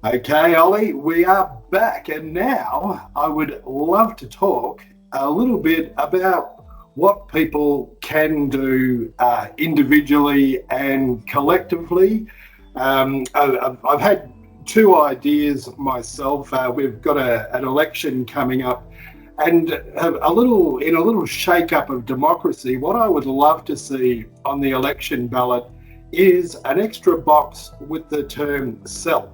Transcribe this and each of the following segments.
Okay, Ollie, we are back, and now I would love to talk a little bit about what people can do individually and collectively. I've had two ideas myself. We've got an election coming up, and a little shake-up of democracy. What I would love to see on the election ballot is an extra box with the term self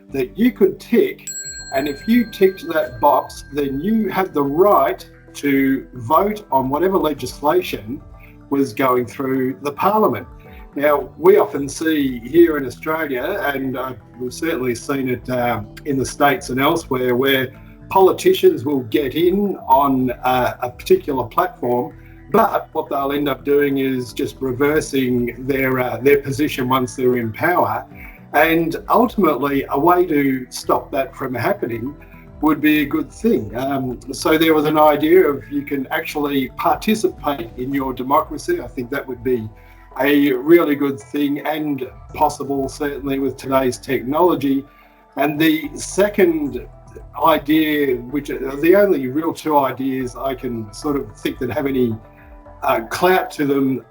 that you could tick, and if you ticked that box, then you had the right to vote on whatever legislation was going through the parliament. Now, we often see here in Australia, and we've certainly seen it in the States and elsewhere, where politicians will get in on a particular platform, but what they'll end up doing is just reversing their position once they're in power. And ultimately, a way to stop that from happening would be a good thing. So there was an idea of you can actually participate in your democracy. I think that would be a really good thing and possible, certainly with today's technology. And the second idea, which are the only real two ideas I can sort of think that have any clout to them,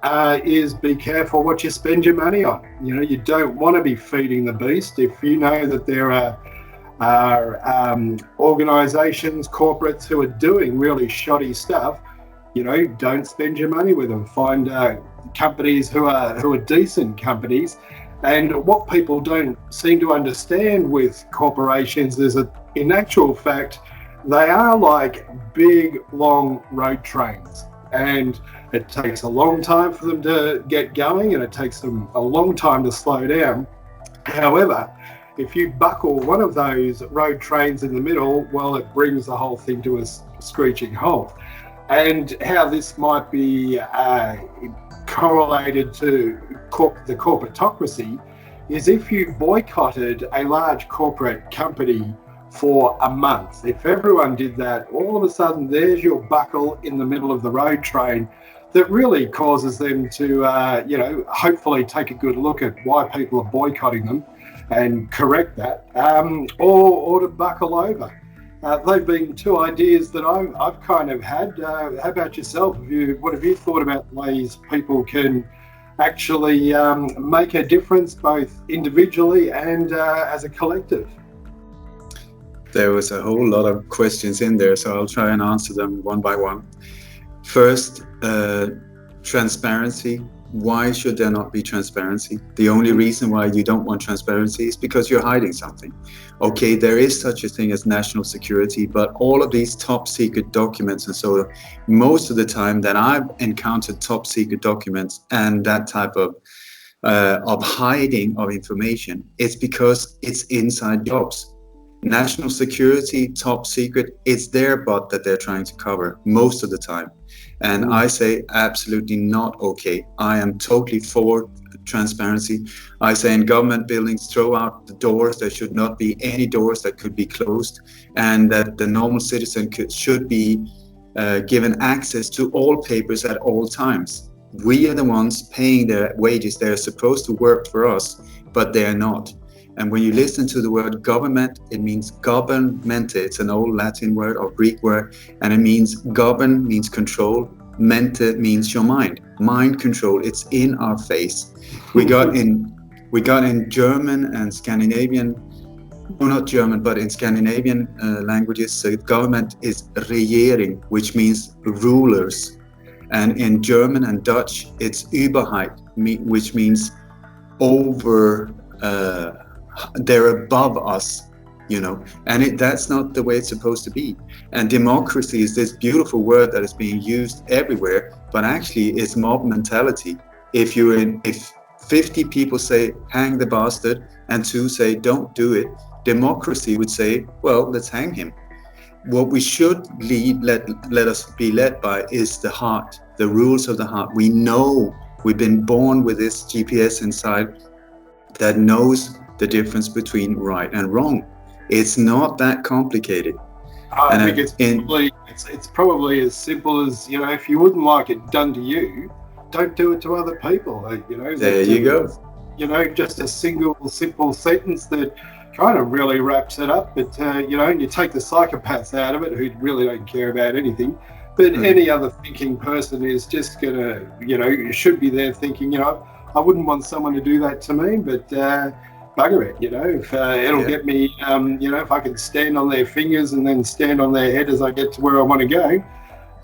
is be careful what you spend your money on. You know, you don't want to be feeding the beast. If you know that there are organisations, corporates who are doing really shoddy stuff, you know, don't spend your money with them. Find companies who are decent companies. And what people don't seem to understand with corporations is that, in actual fact, they are like big, long road trains. And it takes a long time for them to get going, and it takes them a long time to slow down. However, if you buckle one of those road trains in the middle, well, it brings the whole thing to a screeching halt. And how this might be correlated to the corporatocracy is if you boycotted a large corporate company for a month. If everyone did that, all of a sudden there's your buckle in the middle of the road train that really causes them to, hopefully take a good look at why people are boycotting them and correct that, or to buckle over. They've been two ideas that I've kind of had. How about yourself? What have you thought about ways people can actually make a difference both individually and as a collective? There was a whole lot of questions in there, so I'll try and answer them one by one. First, transparency. Why should there not be transparency? The only reason why you don't want transparency is because you're hiding something. Okay, there is such a thing as national security, but all of these top secret documents and so on, most of the time that I've encountered top secret documents and that type of hiding of information, it's because it's inside jobs. National security, top secret, it's their butt that they're trying to cover most of the time. And I say absolutely not okay. I am totally for transparency. I say in government buildings, throw out the doors. There should not be any doors that could be closed, and that the normal citizen should be given access to all papers at all times. We are the ones paying their wages. They're supposed to work for us, but they're not. And when you listen to the word government, it means governmente. It's an old Latin word or Greek word, and it means govern means control, mente means your mind. Mind control, it's in our face. We got in German and Scandinavian, no, not German, but in Scandinavian languages, so government is regering, which means rulers. And in German and Dutch, it's Überheit, which means over, they're above us, you know, and that's not the way it's supposed to be. And democracy is this beautiful word that is being used everywhere, but actually it's mob mentality. If 50 people say hang the bastard and 2 say don't do it, democracy would say, well, let's hang him. What we should let us be led by is the heart, the rules of the heart. We know, we've been born with this GPS inside that knows the difference between right and wrong. It's not that complicated. I think it's probably as simple as, you know, if you wouldn't like it done to you, don't do it to other people. You know, there you go. You know, just a single simple sentence that kind of really wraps it up. But, you take the psychopaths out of it who really don't care about anything. But any other thinking person is just going to, you should be there thinking, I wouldn't want someone to do that to me, but bugger it, if it'll get me, if I can stand on their fingers and then stand on their head as I get to where I want to go.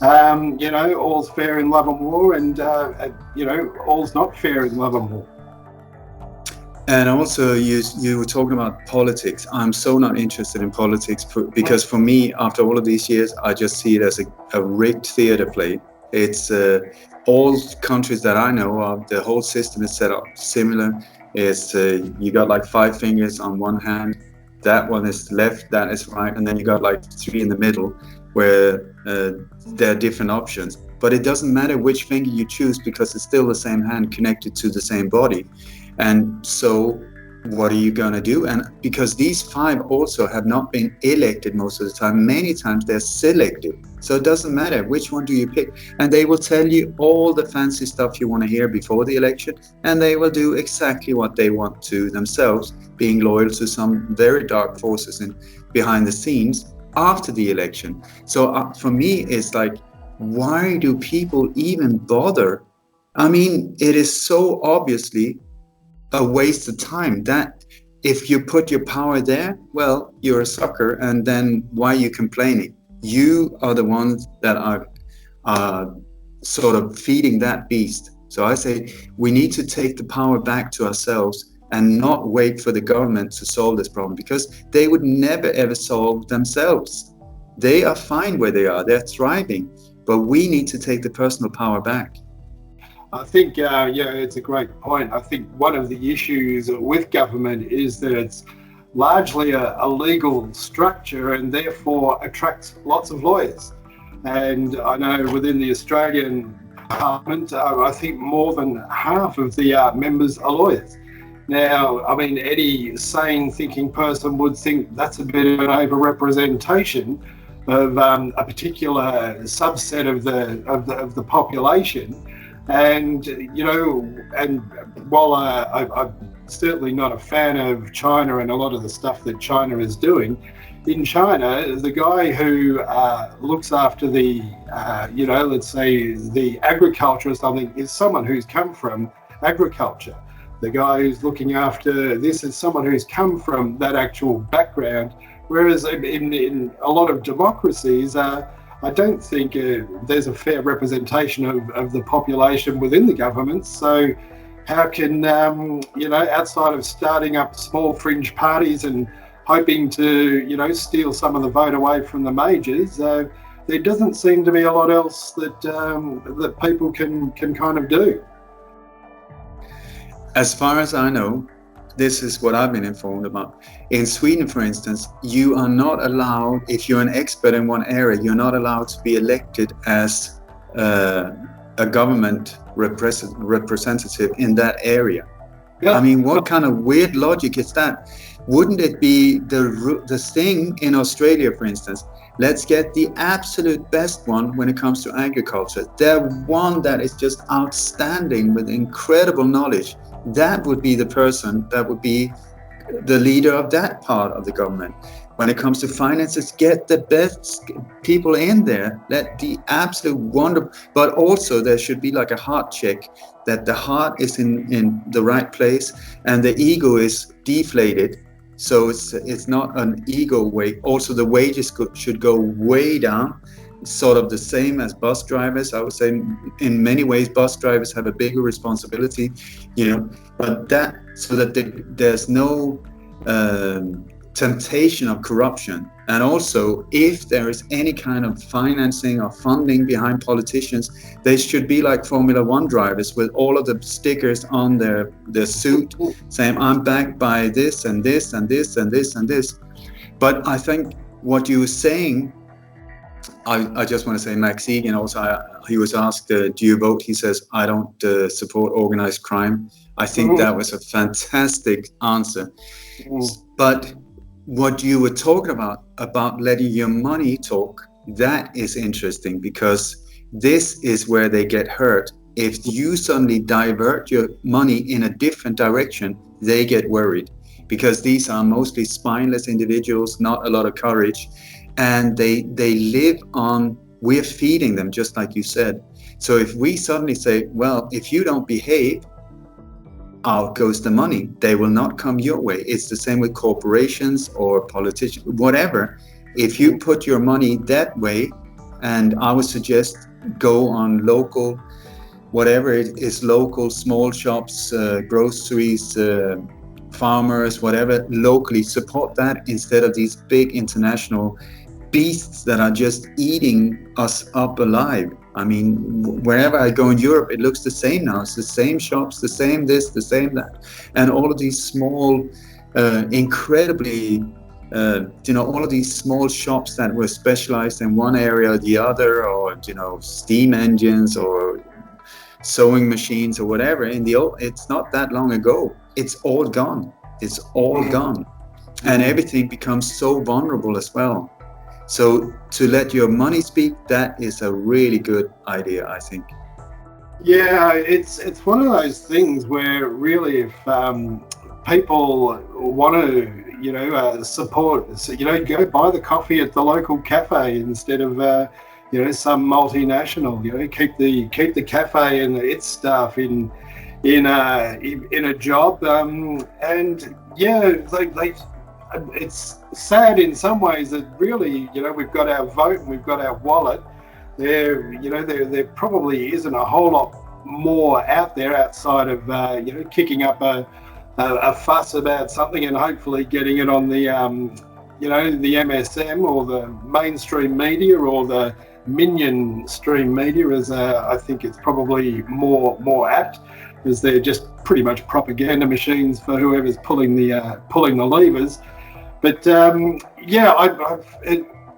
All's fair in love and war, and, all's not fair in love and war. And also, you were talking about politics. I'm so not interested in politics because for me, after all of these years, I just see it as a rigged theater play. It's all countries that I know of, the whole system is set up similar. It's you got like 5 fingers on one hand, that one is left, that is right, and then you got like 3 in the middle where there are different options. But it doesn't matter which finger you choose because it's still the same hand connected to the same body. And so what are you going to do? And because these 5 also have not been elected most of the time, many times they're selected. So it doesn't matter which one do you pick. And they will tell you all the fancy stuff you want to hear before the election. And they will do exactly what they want to themselves, being loyal to some very dark forces behind the scenes after the election. So for me, it's like, why do people even bother? I mean, it is so obviously a waste of time that if you put your power there, well, you're a sucker, and then why are you complaining? You are the ones that are sort of feeding that beast. So I say we need to take the power back to ourselves and not wait for the government to solve this problem, because they would never ever solve themselves. They are fine where they are, they're thriving, but we need to take the personal power back. I think, it's a great point. I think one of the issues with government is that it's largely a legal structure and therefore attracts lots of lawyers. And I know within the Australian Parliament, I think more than half of the members are lawyers. Now, I mean, any sane thinking person would think that's a bit of an overrepresentation of a particular subset of the population. And, and while I'm certainly not a fan of China and a lot of the stuff that China is doing, in China, the guy who looks after the, let's say the agriculture or something is someone who's come from agriculture. The guy who's looking after this is someone who's come from that actual background. Whereas in a lot of democracies, I don't think there's a fair representation of the population within the government. So how can, outside of starting up small fringe parties and hoping to, steal some of the vote away from the majors, there doesn't seem to be a lot else that people can kind of do. As far as I know, this is what I've been informed about. In Sweden, for instance, you are not allowed, if you're an expert in one area, you're not allowed to be elected as a government representative in that area. Yeah. I mean, what kind of weird logic is that? Wouldn't it be the thing in Australia, for instance? Let's get the absolute best one when it comes to agriculture. The one that is just outstanding with incredible knowledge. That would be the person that would be the leader of that part of the government. When it comes to finances, get the best people in there. Let the absolute wonder, but also there should be like a heart check, that the heart is in the right place and the ego is deflated. So it's not an ego way. Also, the wages should go way down. Sort of the same as bus drivers. I would say in many ways bus drivers have a bigger responsibility, but that so that there's no temptation of corruption. And also, if there is any kind of financing or funding behind politicians, they should be like Formula One drivers with all of the stickers on their suit saying, I'm backed by this and this and this and this and this. But I think what you were saying, I just want to say Max Igan also, he was asked, do you vote? He says, I don't support organized crime. I think that was a fantastic answer. But what you were talking about letting your money talk, that is interesting, because this is where they get hurt. If you suddenly divert your money in a different direction, they get worried. because these are mostly spineless individuals, not a lot of courage, and they live on, we're feeding them, just like you said. So if we suddenly say, well, if you don't behave, out goes the money. They will not come your way. It's the same with corporations or politicians, whatever. If you put your money that way, and I would suggest go on local, whatever it is, local small shops, groceries, farmers, whatever, locally support that instead of these big international beasts that are just eating us up alive. I mean, wherever I go in Europe, it looks the same now. It's the same shops, the same this, the same that. And all of these small, incredibly, all of these small shops that were specialized in one area or the other, or, steam engines or sewing machines or whatever. It's not that long ago. It's all gone. It's all gone. And everything becomes so vulnerable as well. So to let your money speak, that is a really good idea, I think. Yeah, it's one of those things where really, if people want to, support, go buy the coffee at the local cafe instead of, some multinational. Keep the cafe and its staff in a job, and yeah, it's sad in some ways that really, we've got our vote and we've got our wallet. There probably isn't a whole lot more out there outside of kicking up a fuss about something and hopefully getting it on the the MSM or the mainstream media or the minion stream media, as I think it's probably more apt, as they're just pretty much propaganda machines for whoever's pulling the levers. But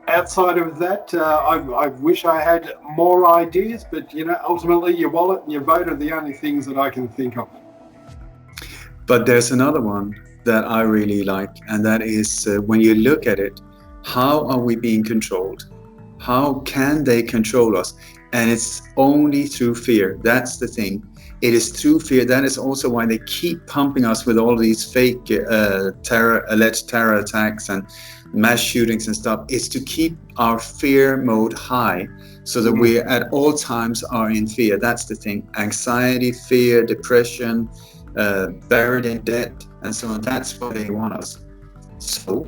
outside of that, I wish I had more ideas. But ultimately, your wallet and your vote are the only things that I can think of. But there's another one that I really like, and that is when you look at it, how are we being controlled? How can they control us? And it's only through fear. That's the thing. It is through fear. That is also why they keep pumping us with all these fake alleged terror attacks and mass shootings and stuff. It's to keep our fear mode high so that we at all times are in fear. That's the thing. Anxiety, fear, depression, buried in debt, and so on. That's what they want us. So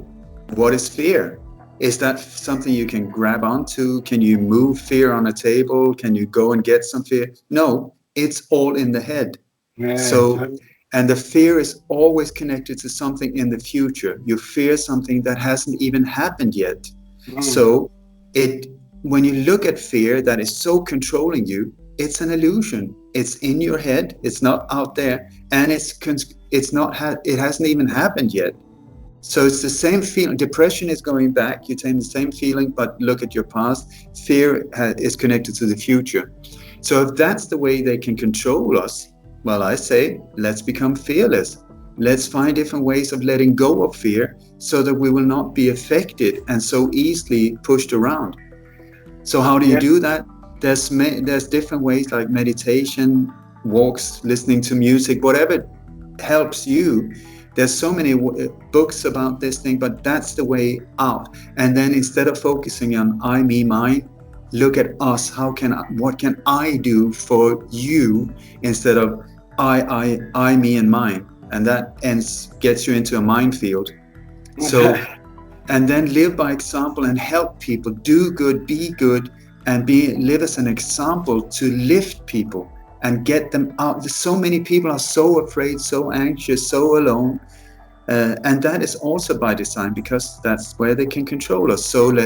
what is fear? Is that something you can grab onto? Can you move fear on a table? Can you go and get some fear? No, it's all in the head. Yeah. So, and the fear is always connected to something in the future. You fear something that hasn't even happened yet. So when you look at fear that is so controlling you, it's an illusion. It's in your head. It's not out there, and it hasn't even happened yet. So it's the same feeling. Depression is going back. You take the same feeling, but look at your past. Fear is connected to the future. So if that's the way they can control us, well, I say, let's become fearless. Let's find different ways of letting go of fear so that we will not be affected and so easily pushed around. So how do you do that? There's different ways, like meditation, walks, listening to music, whatever helps you. There's so many books about this thing, but that's the way out. And then instead of focusing on I, me, mine, look at us. What can I do for you instead of I, me, and mine? And that gets you into a minefield. So, and then live by example and help people, do good, be good, and live as an example to lift people and get them out. So many people are so afraid, so anxious, so alone. And that is also by design, because that's where they can control us. So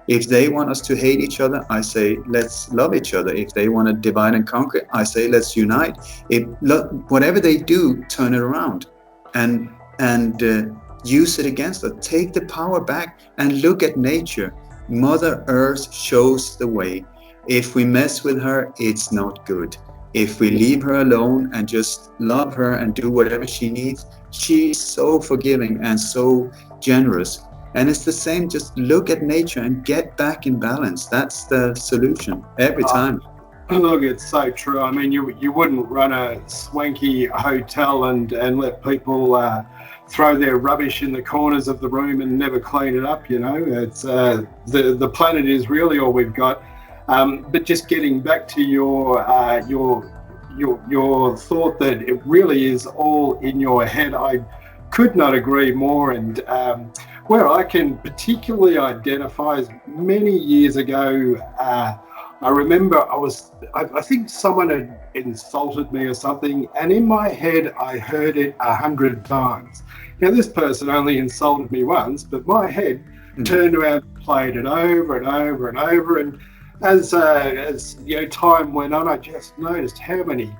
if they want us to hate each other, I say, let's love each other. If they want to divide and conquer, I say, let's unite. Whatever they do, turn it around and use it against us. Take the power back and look at nature. Mother Earth shows the way. If we mess with her, it's not good. If we leave her alone and just love her and do whatever she needs, she's so forgiving and so generous. And it's the same, just look at nature and get back in balance. That's the solution every time. Look, it's so true. I mean, you wouldn't run a swanky hotel and let people throw their rubbish in the corners of the room and never clean it up. It's the planet is really all we've got. But just getting back to your thought that it really is all in your head, I could not agree more. And where I can particularly identify is many years ago, I remember I think someone had insulted me or something, and in my head I heard it 100 times. Now this person only insulted me once, but my head turned around and played it over and over and over. And as time went on, I just noticed how many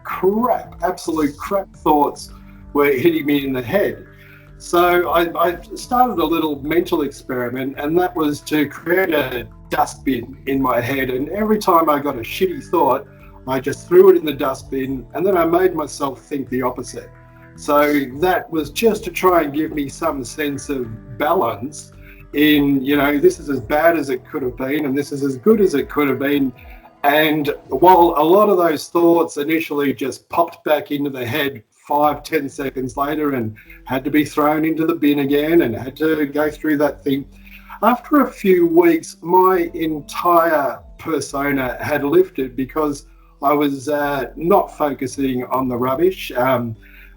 absolute crap thoughts were hitting me in the head. So I started a little mental experiment, and that was to create a dustbin in my head. And every time I got a shitty thought, I just threw it in the dustbin, and then I made myself think the opposite. So that was just to try and give me some sense of balance in, this is as bad as it could have been, and this is as good as it could have been. And while a lot of those thoughts initially just popped back into the head 5-10 seconds later and had to be thrown into the bin again and had to go through that thing, after a few weeks my entire persona had lifted, because I was not focusing on the rubbish. I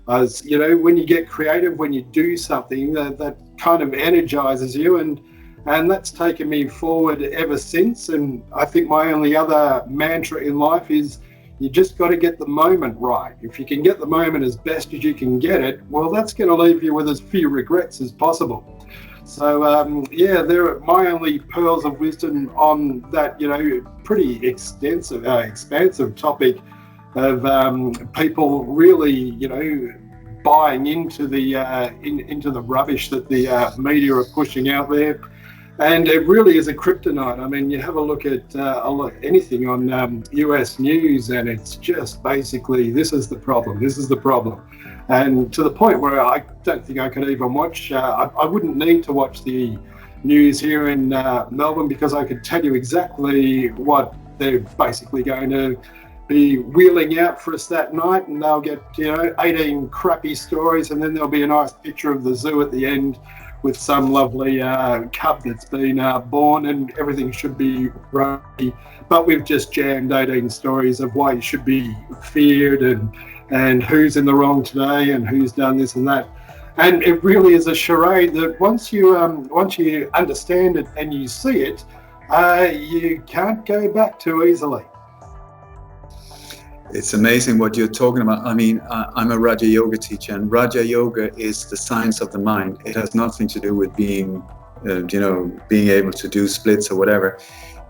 was, when you get creative, when you do something that kind of energizes you, and that's taken me forward ever since. And I think my only other mantra in life is you just got to get the moment right. If you can get the moment as best as you can get it, well, that's going to leave you with as few regrets as possible. So there are my only pearls of wisdom on that, pretty expansive topic of people really, buying into the rubbish that the media are pushing out there. And it really is a kryptonite. I mean, you have a look at anything on US news, and it's just basically, this is the problem. And to the point where I don't think I could even watch, I wouldn't need to watch the news here in Melbourne, because I could tell you exactly what they're basically going to be wheeling out for us that night, and they'll get 18 crappy stories, and then there'll be a nice picture of the zoo at the end with some lovely cub that's been born, and everything should be right. But we've just jammed 18 stories of why you should be feared, and who's in the wrong today, and who's done this and that. And it really is a charade that once you understand it and you see it, you can't go back too easily. It's amazing what you're talking about. I mean, I'm a Raja Yoga teacher, and Raja Yoga is the science of the mind. It has nothing to do with being able to do splits or whatever.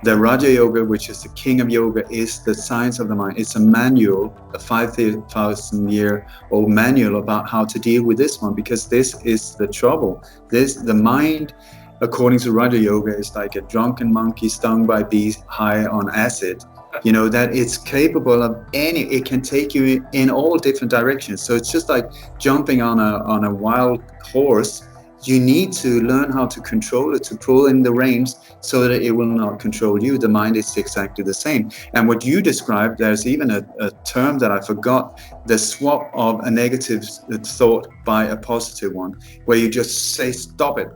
The Raja Yoga, which is the king of yoga, is the science of the mind. It's a manual, a 5,000-year-old manual about how to deal with this one, because this is the trouble. The mind, according to Raja Yoga, is like a drunken monkey stung by bees high on acid. That it's capable of it can take you in all different directions. So it's just like jumping on a wild horse. You need to learn how to control it, to pull in the reins so that it will not control you. The mind is exactly the same. And what you described, there's even a term that I forgot, the swap of a negative thought by a positive one, where you just say, stop it,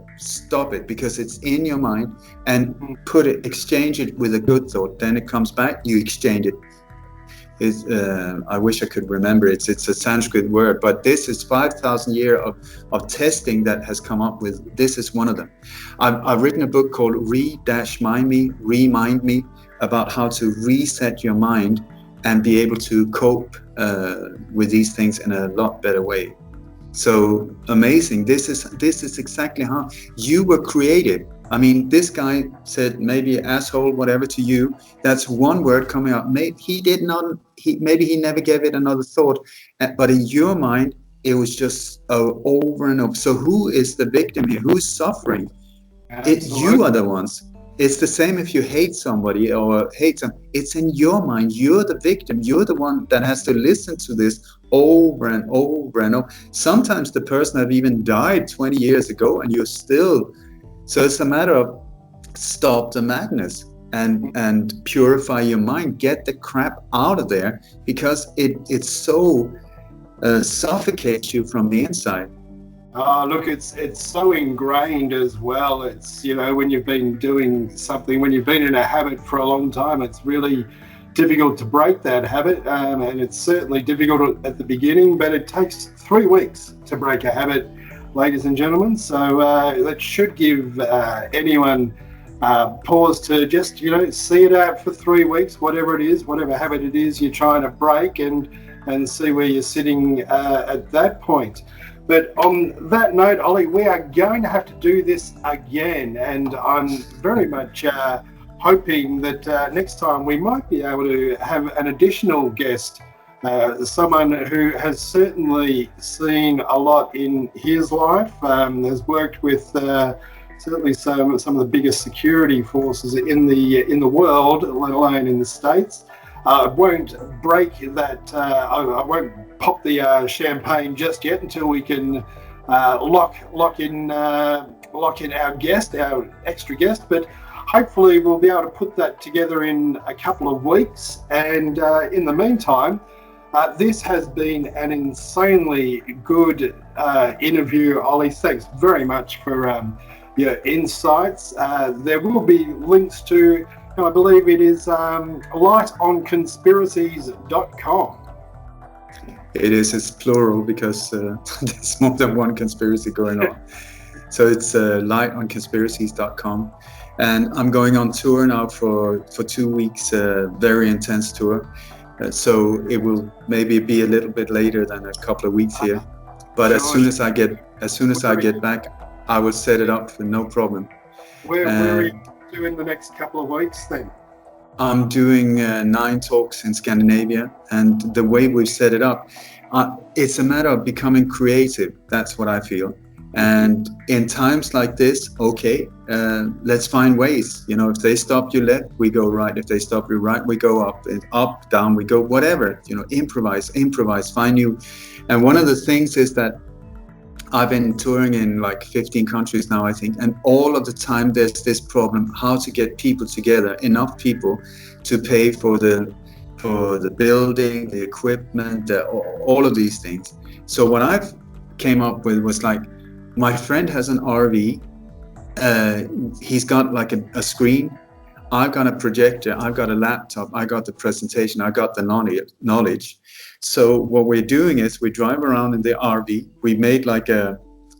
because it's in your mind, and exchange it with a good thought. Then it comes back, you exchange it. I wish I could remember it. It's a Sanskrit word, but this is 5,000 years of testing that has come up with. This is one of them. I've written a book called Remind Me, about how to reset your mind and be able to cope with these things in a lot better way. So amazing. This is exactly how you were created. I mean, this guy said maybe asshole, whatever to you. That's one word coming out. Maybe he never gave it another thought. But in your mind, it was just over and over. So who is the victim here? Who's suffering? You are the ones. It's the same if you hate somebody or hate them. It's in your mind. You're the victim. You're the one that has to listen to this over and over and over. Sometimes the person have even died 20 years ago, and you're still. So it's a matter of stop the madness and purify your mind. Get the crap out of there, because it so suffocates you from the inside. Oh, look, it's so ingrained as well. It's, you know, when you've been doing something, when you've been in a habit for a long time, it's really difficult to break that habit. And it's certainly difficult at the beginning, but it takes 3 weeks to break a habit, ladies and gentlemen. So that should give anyone pause to just, you know, see it out for 3 weeks, whatever it is, whatever habit it is you're trying to break, and see where you're sitting at that point. But on that note, Ollie, we are going to have to do this again, and I'm very much hoping that next time we might be able to have an additional guest, someone who has certainly seen a lot in his life, has worked with certainly some of the biggest security forces in the world, let alone in the States. I won't break that. I won't pop the champagne just yet until we can lock in our guest, our extra guest. But hopefully we'll be able to put that together in a couple of weeks. And in the meantime, this has been an insanely good interview, Ollie. Thanks very much for your insights. There will be links to, I believe it is lightonconspiracies.com. It is, it's plural because there's more than one conspiracy going on. So it's lightonconspiracies.com. And I'm going on tour now for 2 weeks, very intense tour. So it will maybe be a little bit later than a couple of weeks here. But as soon as I get back, I will set it up for no problem. Where are you doing the next couple of weeks then? I'm doing 9 talks in Scandinavia, and the way we've set it up, it's a matter of becoming creative. That's what I feel. And in times like this, okay, let's find ways. You know, if they stop you left, we go right. If they stop you right, we go up. And up, down, we go whatever. You know, improvise, find new. And one of the things is that I've been touring in like 15 countries now, I think, and all of the time there's this problem: how to get people together, enough people to pay for the building, the equipment, all of these things. So what I've came up with was like, my friend has an RV. He's got like a screen. I've got a projector. I've got a laptop. I got the presentation. I got the knowledge. So what we're doing is we drive around in the RV. We made like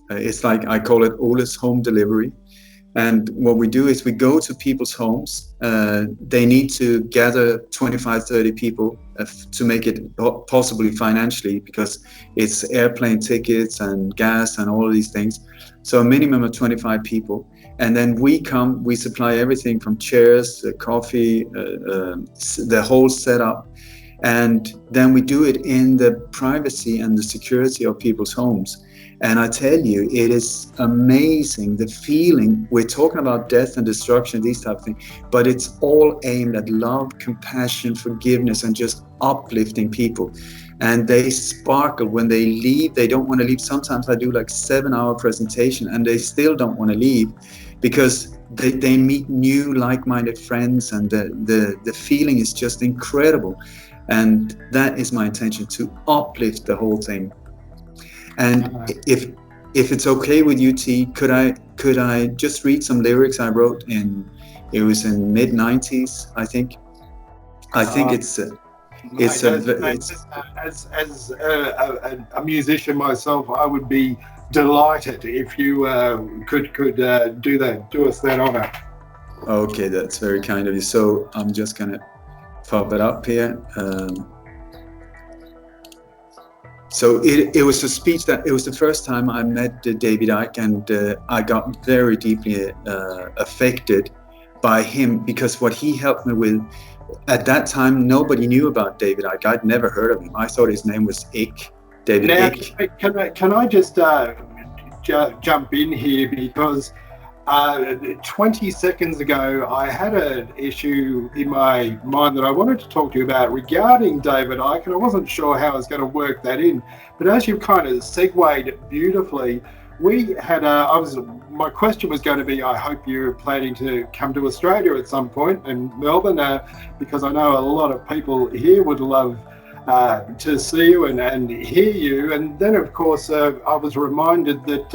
it's like, I call it Ola's home delivery. And what we do is we go to people's homes. They need to gather 25, 30 people to make it possibly financially, because it's airplane tickets and gas and all of these things. So a minimum of 25 people. And then we supply everything from chairs, coffee, the whole setup. And then we do it in the privacy and the security of people's homes. And I tell you, it is amazing, the feeling. We're talking about death and destruction, these type of things, but it's all aimed at love, compassion, forgiveness, and just uplifting people. And they sparkle when they leave. They don't want to leave. Sometimes I do like 7-hour presentation and they still don't want to leave, because they meet new like-minded friends, and the feeling is just incredible. And that is my intention, to uplift the whole thing. And if it's okay with you, T, could I just read some lyrics I wrote it was in mid-90s, I think. I think it's a musician myself, I would be delighted if you could do us that honor. Okay, that's very kind of you. So I'm just gonna pop it up here. So it was a speech that it was the first time I met David Icke, and I got very deeply affected by him, because what he helped me with at that time, nobody knew about David Icke. I'd never heard of him. I thought his name was Icke, David Icke. Can I just jump in here, because 20 seconds ago, I had an issue in my mind that I wanted to talk to you about regarding David Icke, and I wasn't sure how I was going to work that in. But as you've kind of segued beautifully, we had my question was going to be, I hope you're planning to come to Australia at some point, in Melbourne, because I know a lot of people here would love to see you and hear you. And then, of course, I was reminded that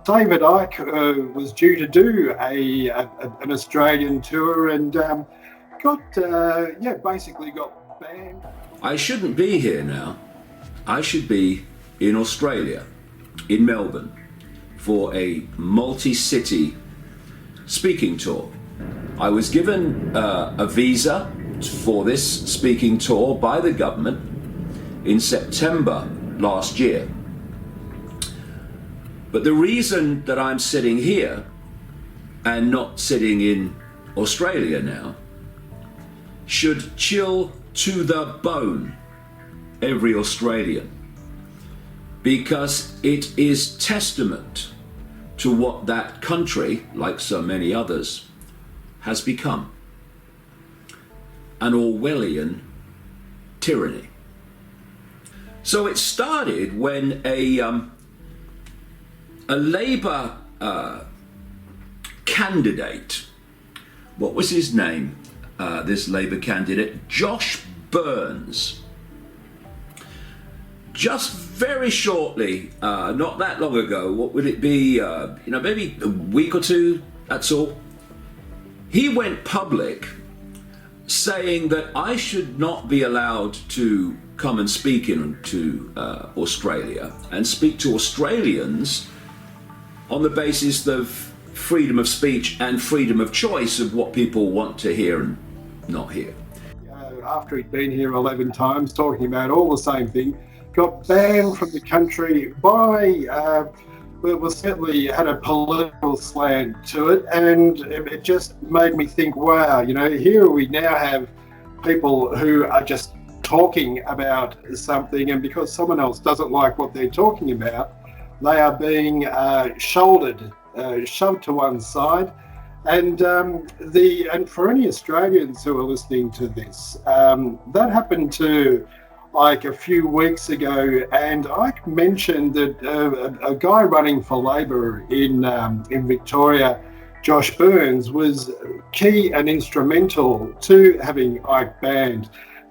David Icke was due to do an Australian tour and basically got banned. I shouldn't be here now. I should be in Australia, in Melbourne, for a multi-city speaking tour. I was given a visa for this speaking tour by the government in September last year. But the reason that I'm sitting here and not sitting in Australia now should chill to the bone every Australian, because it is testament to what that country, like so many others, has become: an Orwellian tyranny. So it started when a Labour candidate, what was his name? This Labour candidate, Josh Burns, just very shortly, not that long ago, what would it be, maybe a week or two, that's all, he went public saying that I should not be allowed to come and speak into Australia and speak to Australians on the basis of freedom of speech and freedom of choice of what people want to hear and not hear. After he'd been here 11 times talking about all the same thing, got banned from the country by, certainly had a political slant to it, and it just made me think, wow, here we now have people who are just talking about something, and because someone else doesn't like what they're talking about, they are being shouldered, shoved to one side. And for any Australians who are listening to this, that happened to like a few weeks ago, and I mentioned that a guy running for Labor in Victoria, Josh Burns, was key and instrumental to having Ike banned.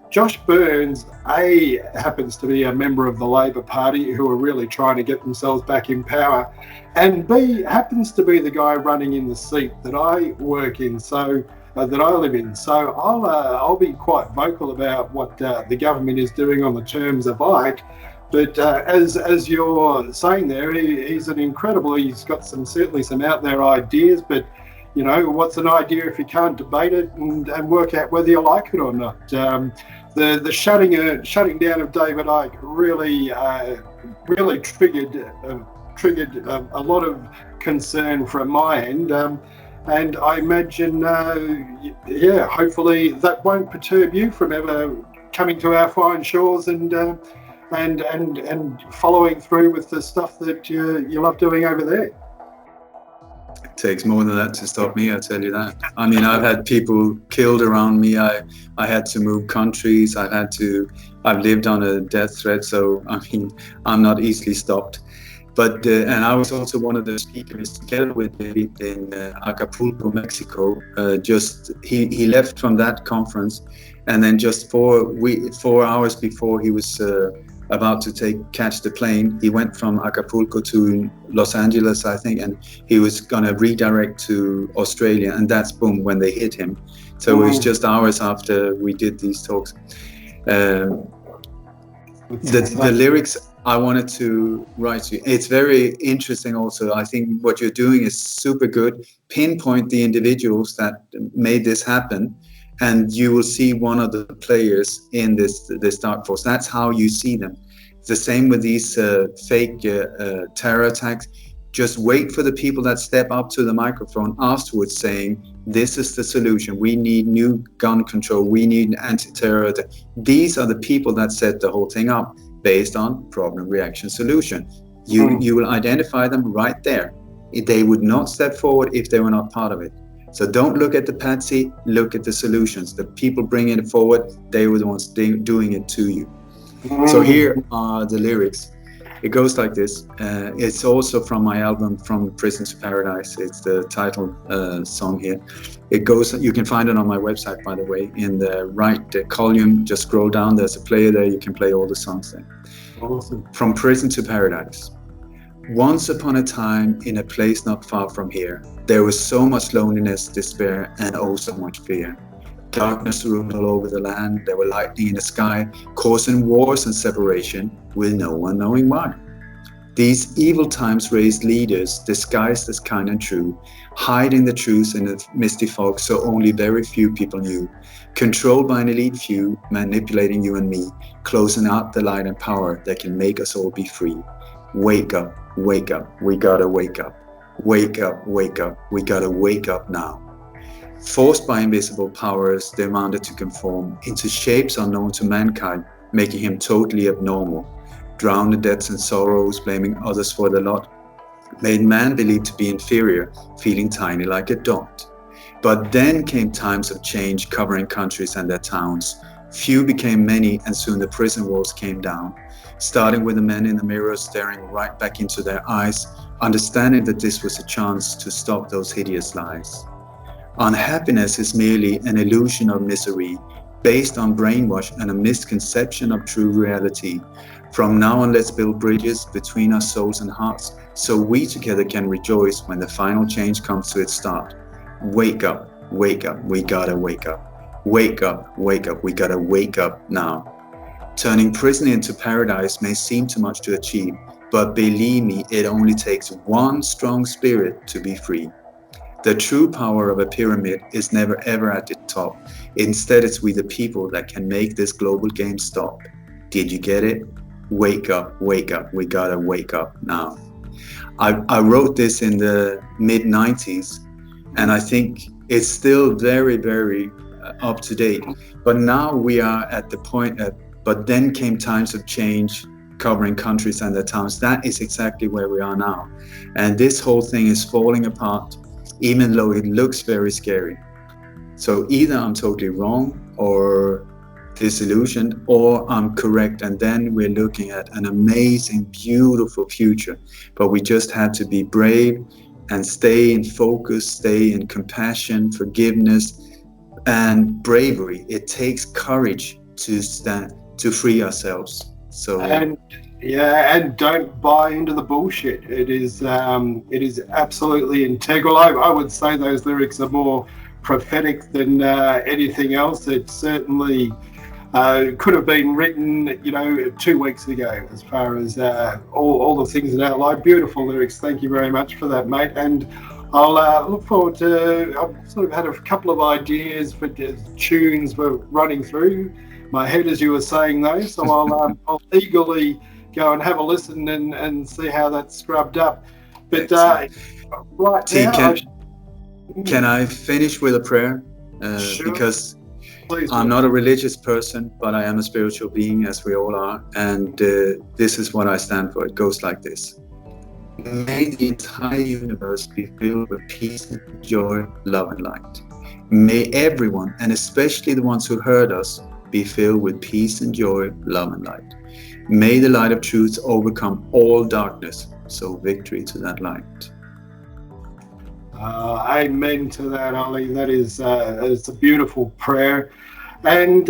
Josh Burns, A, happens to be a member of the Labor Party who are really trying to get themselves back in power, and B, happens to be the guy running in the seat that I work in, that I live in. So I'll be quite vocal about what the government is doing on the terms of Ike. But as you're saying there, he's he's got certainly some out there ideas, but what's an idea if you can't debate it and work out whether you like it or not? The shutting down of David Icke really triggered a lot of concern from my end, and I imagine, hopefully that won't perturb you from ever coming to our fine shores and following through with the stuff that you love doing over there. It takes more than that to stop me, I tell you that. I mean, I've had people killed around me. I had to move countries. I've lived on a death threat. So, I mean, I'm not easily stopped. But, and I was also one of the speakers together with David in Acapulco, Mexico. He left from that conference, and then just 4 hours before he was about to catch the plane, he went from Acapulco to Los Angeles, I think, and he was going to redirect to Australia, and that's boom when they hit him. So it was just hours after we did these talks. The lyrics I wanted to write to you. It's very interesting also. I think what you're doing is super good. Pinpoint the individuals that made this happen, and you will see one of the players in this dark force. That's how you see them. It's the same with these fake terror attacks. Just wait for the people that step up to the microphone afterwards saying, this is the solution. We need new gun control. We need an anti-terror attack. These are the people that set the whole thing up based on problem, reaction, solution. You will identify them right there. They would not step forward if they were not part of it. So don't look at the patsy, look at the solutions. The people bringing it forward, they were the ones doing it to you. So here are the lyrics. It goes like this. It's also from my album From Prison to Paradise. It's the title song here. It goes, you can find it on my website, by the way, in the column. Just scroll down, there's a player there, you can play all the songs there. Awesome. From Prison to Paradise. Once upon a time, in a place not far from here, there was so much loneliness, despair, and oh so much fear. Darkness ruled all over the land. There were lightning in the sky, causing wars and separation, with no one knowing why. These evil times raised leaders, disguised as kind and true, hiding the truth in the misty fog so only very few people knew. Controlled by an elite few, manipulating you and me, closing out the light and power that can make us all be free. Wake up, we gotta wake up. Wake up, we gotta wake up now. Forced by invisible powers, demanded to conform into shapes unknown to mankind, making him totally abnormal. Drowned in debts and sorrows, blaming others for the lot, made man believe to be inferior, feeling tiny like a dot. But then came times of change, covering countries and their towns. Few became many, and soon the prison walls came down. Starting with the men in the mirror, staring right back into their eyes, understanding that this was a chance to stop those hideous lies. Unhappiness is merely an illusion of misery, based on brainwash and a misconception of true reality. From now on, let's build bridges between our souls and hearts, so we together can rejoice when the final change comes to its start. Wake up, we gotta wake up. Wake up, we gotta wake up now. Turning prison into paradise may seem too much to achieve, but believe me, it only takes one strong spirit to be free. The true power of a pyramid is never ever at the top. Instead, it's we the people that can make this global game stop. Did you get it? Wake up, we gotta wake up now. I wrote this in the mid-90s, and I think it's still very, very up to date. But now we are at the point but then came times of change, covering countries and their towns. That is exactly where we are now. And this whole thing is falling apart, even though it looks very scary. So either I'm totally wrong or disillusioned, or I'm correct, and then we're looking at an amazing, beautiful future. But we just had to be brave and stay in focus, stay in compassion, forgiveness, and bravery. It takes courage to stand, to free ourselves. So and don't buy into the bullshit. It is absolutely integral. I would say those lyrics are more prophetic than anything else. It certainly could have been written, 2 weeks ago, as far as all the things that outline. Beautiful lyrics. Thank you very much for that, mate. And I'll look forward to. I've sort of had a couple of ideas for tunes for running through my head as you were saying those. So I'll eagerly go and have a listen and see how that's scrubbed up. But right now, can I finish with a prayer? Sure. Because Please, I'm not a religious person, but I am a spiritual being, as we all are. And this is what I stand for. It goes like this. May the entire universe be filled with peace and joy, love and light. May everyone, and especially the ones who heard us, be filled with peace and joy, love and light. May the light of truth overcome all darkness. So victory to that light. Amen to that, Ollie. That is it's a beautiful prayer. And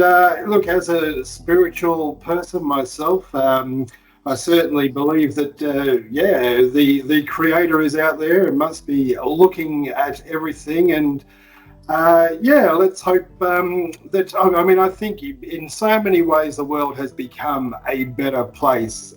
look, as a spiritual person myself, I certainly believe that, the Creator is out there and must be looking at everything. And let's hope that, I think in so many ways the world has become a better place,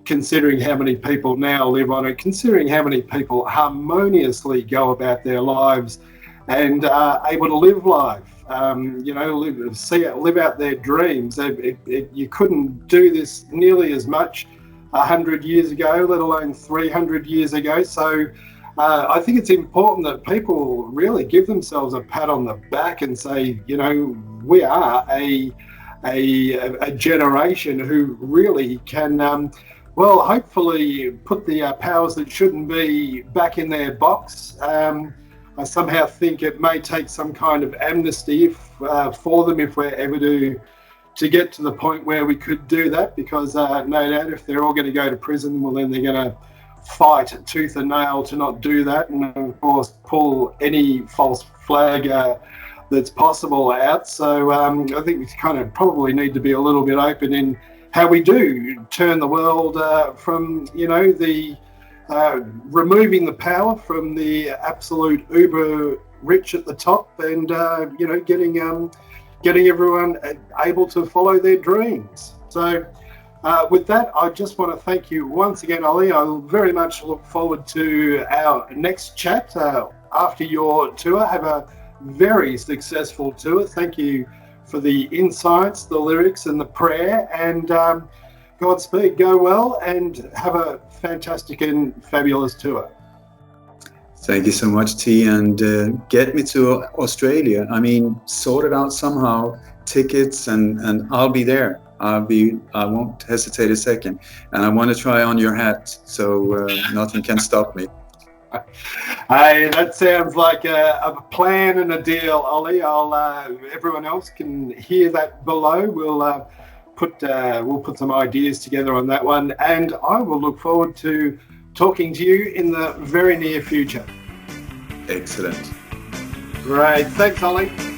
considering how many people now live on it, considering how many people harmoniously go about their lives and are able to live life, live out their dreams. You couldn't do this nearly as much 100 years ago, let alone 300 years ago. So I think it's important that people really give themselves a pat on the back and say, we are a generation who really can, hopefully put the powers that shouldn't be back in their box. I somehow think it may take some kind of amnesty for them if we're ever to to get to the point where we could do that, because no doubt if they're all going to go to prison, well, then they're going to fight tooth and nail to not do that, and of course pull any false flag that's possible out. So I think we kind of probably need to be a little bit open in how we do turn the world from, you know, the removing the power from the absolute uber rich at the top, and you know, getting everyone able to follow their dreams. So with that, I just want to thank you once again, Ollie. I very much look forward to our next chat after your tour. Have a very successful tour. Thank you for the insights, the lyrics, and the prayer. And Godspeed, go well, and have a fantastic and fabulous tour. Thank you so much, T, and get me to Australia. I mean, sort it out somehow, tickets, and I'll be there. I won't hesitate a second, and I want to try on your hat, so nothing can stop me. Hey, that sounds like a plan and a deal, Ollie. Everyone else can hear that below. We'll put some ideas together on that one, and I will look forward to talking to you in the very near future. Excellent. Great. Thanks, Ollie.